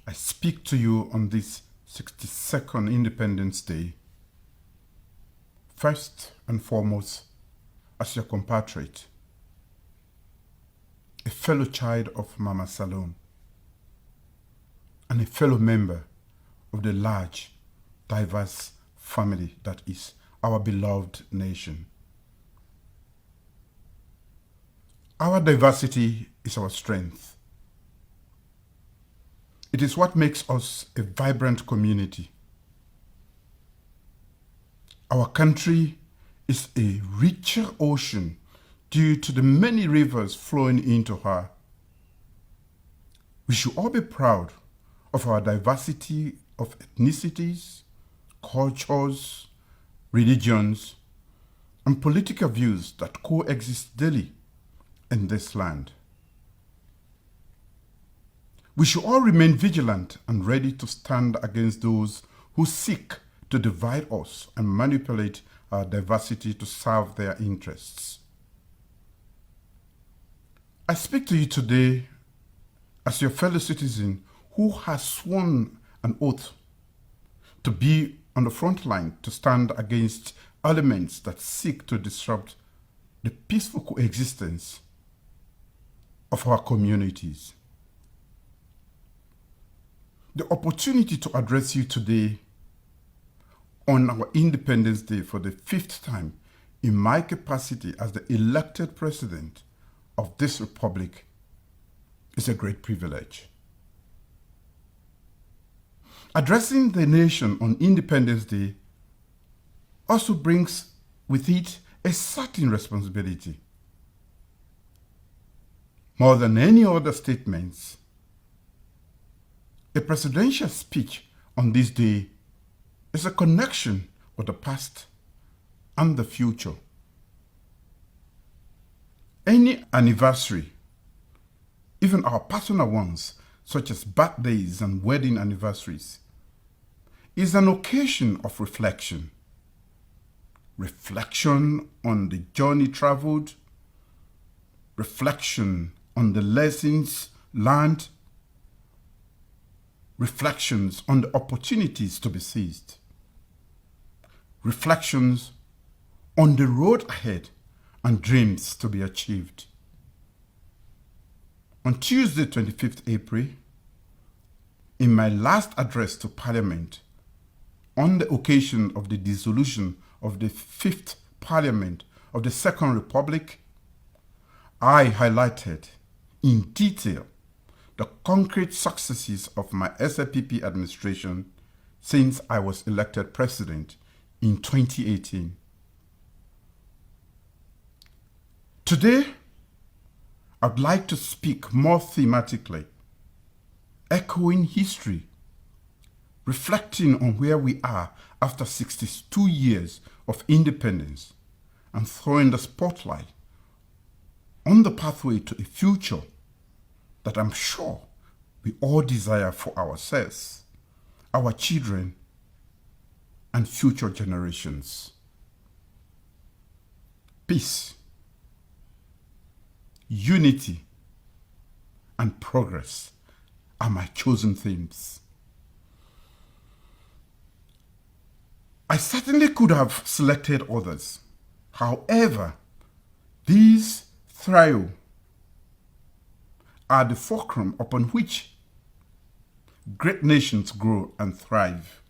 I speak to you on this 62nd Independence Day, first and foremost as your compatriot, a fellow child of Mama Salone, and a fellow member of the large, diverse family that is our beloved nation. Our diversity is our strength. It is what makes us a vibrant community. Our country is a richer ocean due to the many rivers flowing into her. We should all be proud of our diversity of ethnicities, cultures, religions, and political views that coexist daily in this land. We should all remain vigilant and ready to stand against those who seek to divide us and manipulate our diversity to serve their interests. I speak to you today as your fellow citizen who has sworn an oath to be on the front line to stand against elements that seek to disrupt the peaceful coexistence of our communities. The opportunity to address you today on our Independence Day for the 5th time in my capacity as the elected president of this republic is a great privilege. Addressing the nation on Independence Day also brings with it a certain responsibility. More than any other statements, a presidential speech on this day is a connection with the past and the future. Any anniversary, even our personal ones, such as birthdays and wedding anniversaries, is an occasion of reflection. Reflection on the journey traveled, reflection on the lessons learned, reflections on the opportunities to be seized, reflections on the road ahead and dreams to be achieved. On Tuesday, 25th April, in my last address to Parliament on the occasion of the dissolution of the 5th Parliament of the Second Republic, I highlighted in detail the concrete successes of my SLPP administration since I was elected president in 2018. Today, I'd like to speak more thematically, echoing history, reflecting on where we are after 62 years of independence, and throwing the spotlight on the pathway to a future that I'm sure we all desire for ourselves, our children, and future generations. Peace, unity, and progress are my chosen themes. I certainly could have selected others. However, these three are the fulcrum upon which great nations grow and thrive.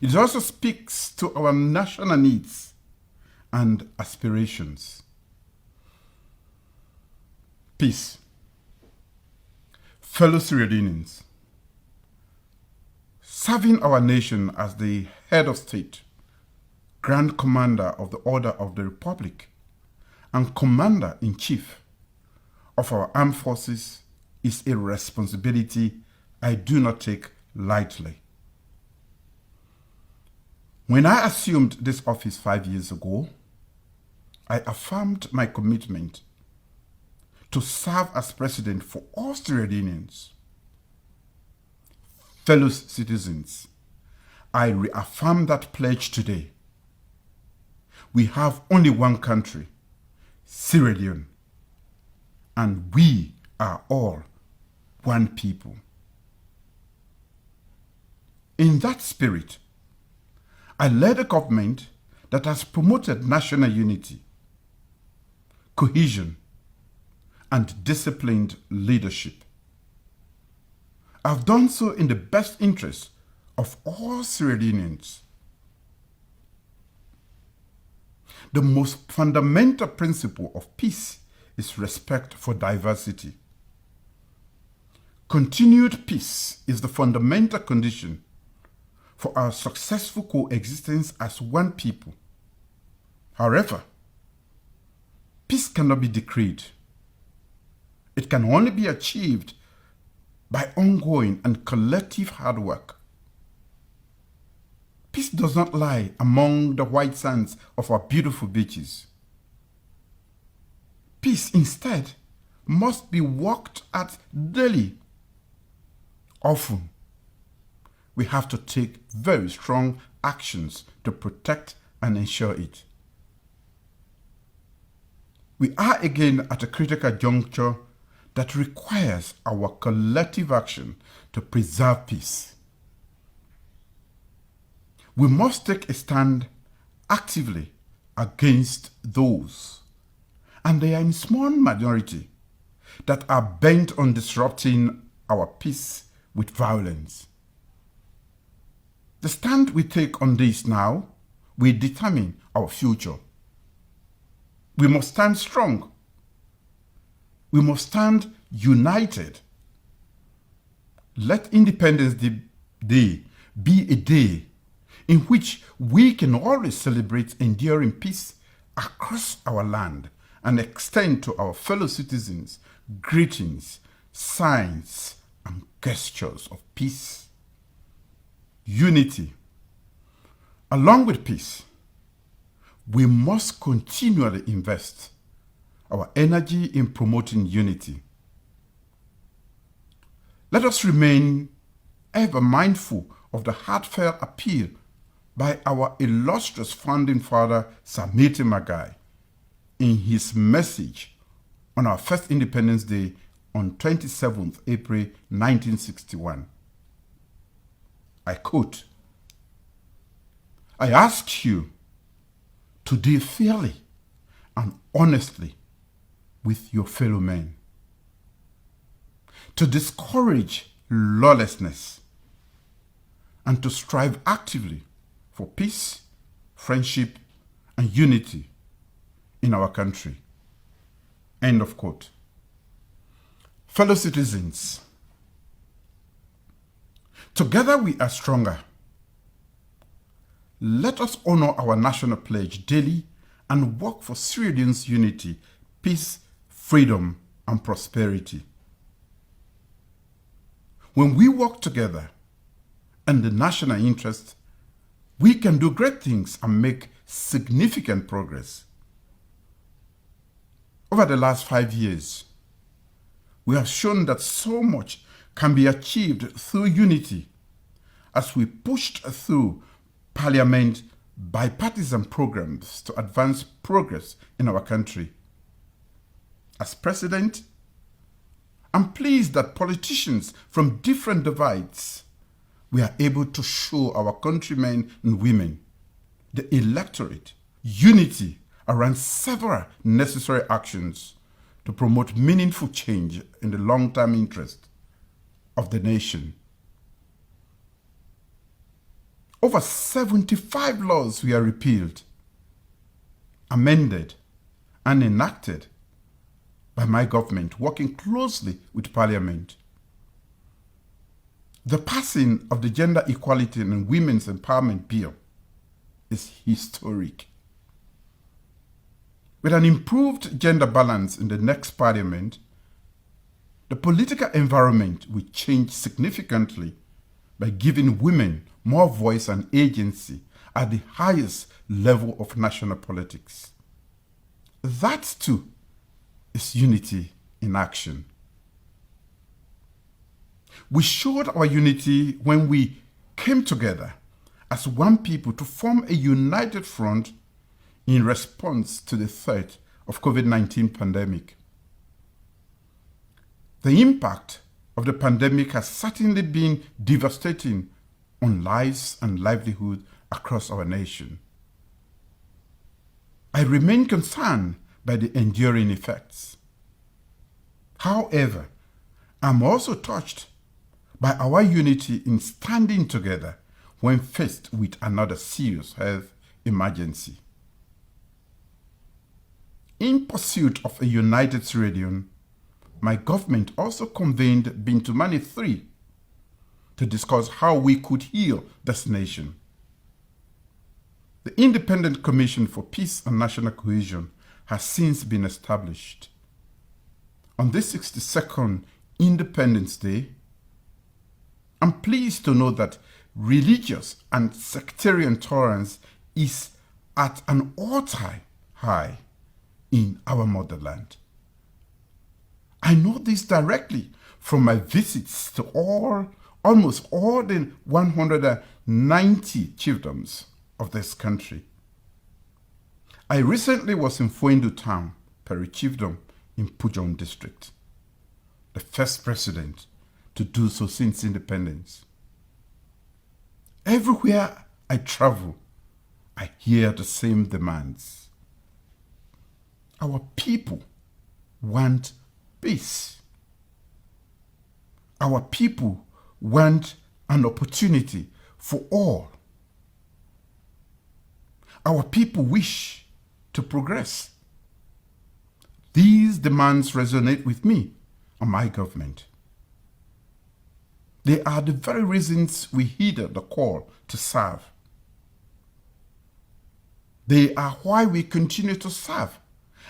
It also speaks to our national needs and aspirations. Peace. Fellow Sierra Leoneans, serving our nation as the head of state, Grand Commander of the Order of the Republic, and Commander-in-Chief of our armed forces is a responsibility I do not take lightly. When I assumed this office 5 years ago, I affirmed my commitment to serve as president for all Sierra Leoneans. Fellow citizens, I reaffirm that pledge today. We have only one country, Sierra Leone, and we are all one people. In that spirit, I led a government that has promoted national unity, cohesion, and disciplined leadership. I've done so in the best interest of all Sierra Leoneans. The most fundamental principle of peace is respect for diversity. Continued peace is the fundamental condition for our successful coexistence as one people. However, peace cannot be decreed. It can only be achieved by ongoing and collective hard work. Peace does not lie among the white sands of our beautiful beaches. Peace instead must be worked at daily. Often, we have to take very strong actions to protect and ensure it. We are again at a critical juncture that requires our collective action to preserve peace. We must take a stand actively against those, and they are in small minority, that are bent on disrupting our peace with violence. The stand we take on this now will determine our future. We must stand strong. We must stand united. Let Independence Day be a day in which we can always celebrate enduring peace across our land and extend to our fellow citizens greetings, signs, and gestures of peace. Unity. Along with peace, we must continually invest our energy in promoting unity. Let us remain ever mindful of the heartfelt appeal by our illustrious founding father, Sir Martin Magai, in his message on our first Independence Day on 27th April 1961. I quote, "I ask you to deal fairly and honestly with your fellow men, to discourage lawlessness, and to strive actively for peace, friendship, and unity in our country." End of quote. Fellow citizens, together we are stronger. Let us honor our national pledge daily and work for Sierra Leone's unity, peace, freedom, and prosperity. When we work together in the national interest, we can do great things and make significant progress. Over the last 5 years, we have shown that so much can be achieved through unity as we pushed through Parliament bipartisan programs to advance progress in our country. As President, I'm pleased that politicians from different divides were able to show our countrymen and women, the electorate, unity around several necessary actions to promote meaningful change in the long-term interest of the nation. Over 75 laws were repealed, amended, and enacted by my government, working closely with Parliament. The passing of the Gender Equality and Women's Empowerment Bill is historic. With an improved gender balance in the next Parliament, the political environment will change significantly by giving women more voice and agency at the highest level of national politics. That too is unity in action. We showed our unity when we came together as one people to form a united front in response to the threat of COVID-19 pandemic. The impact of the pandemic has certainly been devastating on lives and livelihood across our nation. I remain concerned by the enduring effects. However, I'm also touched by our unity in standing together when faced with another serious health emergency. In pursuit of a united Sierra Leone, my government also convened Bintumani III to discuss how we could heal this nation. The Independent Commission for Peace and National Cohesion has since been established. On this 62nd Independence Day, I'm pleased to know that religious and sectarian tolerance is at an all-time high in our motherland. I know this directly from my visits to almost all the 190 chiefdoms of this country. I recently was in Fuendu town, Peri Chiefdom, in Pujong district, the first president to do so since independence. Everywhere I travel, I hear the same demands. Our people want peace. Our people want an opportunity for all. Our people wish to progress. These demands resonate with me and my government. They are the very reasons we heeded the call to serve. They are why we continue to serve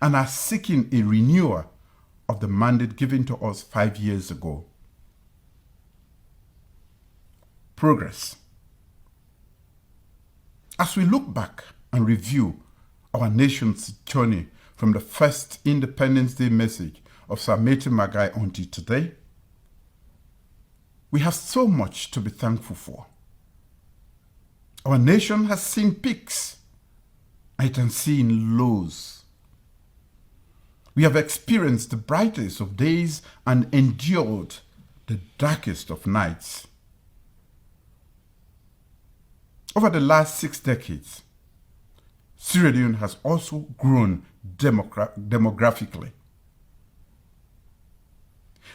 and are seeking a renewal of the mandate given to us 5 years ago. Progress. As we look back and review our nation's journey from the first Independence Day message of Sir Maitre Magai until today, we have so much to be thankful for. Our nation has seen peaks, and it has seen lows. We have experienced the brightest of days and endured the darkest of nights. Over the last 6 decades, Sierra Leone has also grown demographically.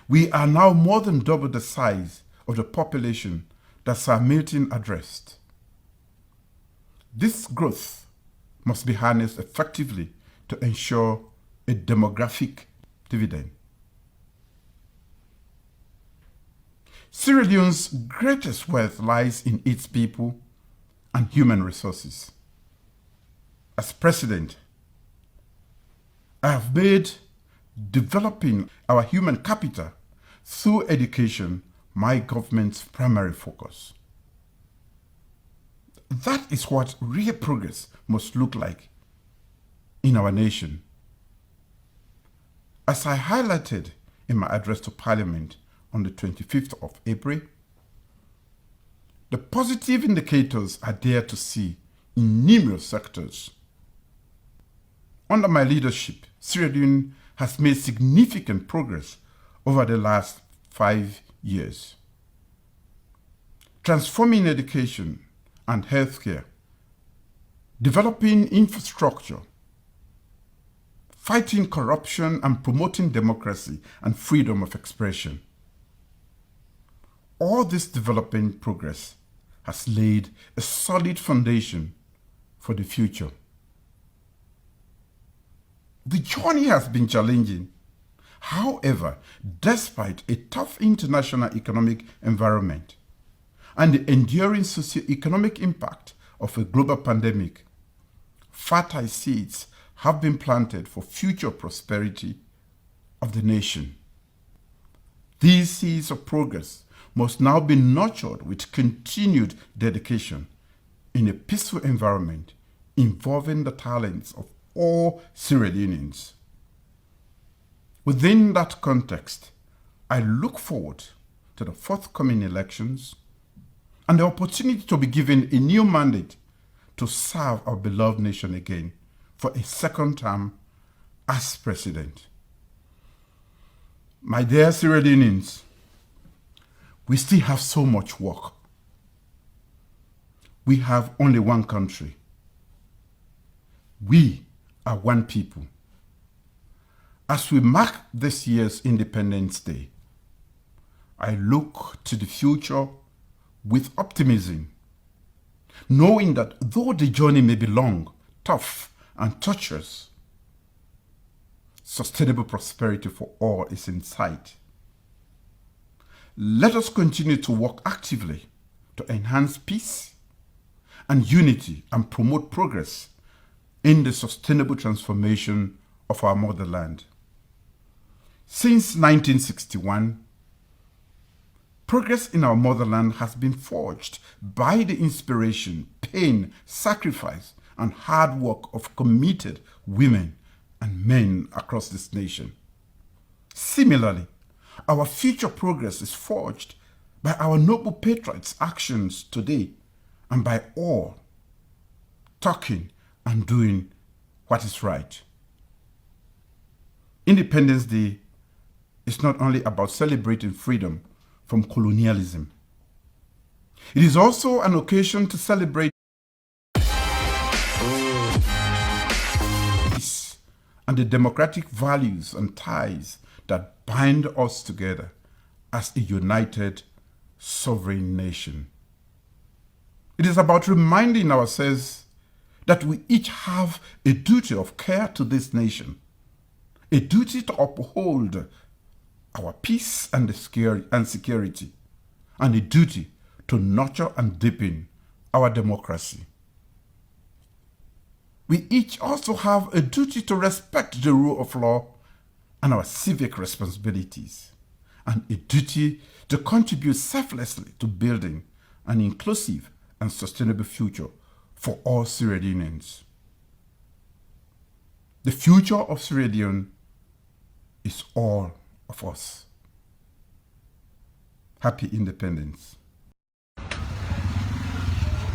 We are now more than double the size of the population that Sir Milton addressed. This growth must be harnessed effectively to ensure a demographic dividend. Sierra Leone's greatest wealth lies in its people and human resources. As president, I have made developing our human capital through education my government's primary focus. That is what real progress must look like in our nation. As I highlighted in my address to Parliament on the 25th of April, the positive indicators are there to see in numerous sectors. Under my leadership, Sierra Leone has made significant progress over the last 5 years. Transforming education and healthcare, developing infrastructure, fighting corruption and promoting democracy and freedom of expression. All this development progress has laid a solid foundation for the future. The journey has been challenging. However, despite a tough international economic environment and the enduring socio-economic impact of a global pandemic, fertile seeds have been planted for future prosperity of the nation. These seeds of progress must now be nurtured with continued dedication in a peaceful environment involving the talents of all Sierra Leoneans. Within that context, I look forward to the forthcoming elections and the opportunity to be given a new mandate to serve our beloved nation again for a second term as president. My dear Sierra Leoneans, we still have so much work. We have only one country. We are one people. As we mark this year's Independence Day, I look to the future with optimism, knowing that though the journey may be long, tough, and tortuous, sustainable prosperity for all is in sight. Let us continue to work actively to enhance peace and unity and promote progress in the sustainable transformation of our motherland. Since 1961, progress in our motherland has been forged by the inspiration, pain, sacrifice, and hard work of committed women and men across this nation. Similarly, our future progress is forged by our noble patriots' actions today and by all talking and doing what is right. Independence Day is not only about celebrating freedom from colonialism. It is also an occasion to celebrate peace and the democratic values and ties that bind us together as a united, sovereign nation. It is about reminding ourselves that we each have a duty of care to this nation, a duty to uphold our peace and security, and a duty to nurture and deepen our democracy. We each also have a duty to respect the rule of law and our civic responsibilities, and a duty to contribute selflessly to building an inclusive and sustainable future for all Sierra Leoneans. The future of Sierra Leone is all of us. Happy Independence.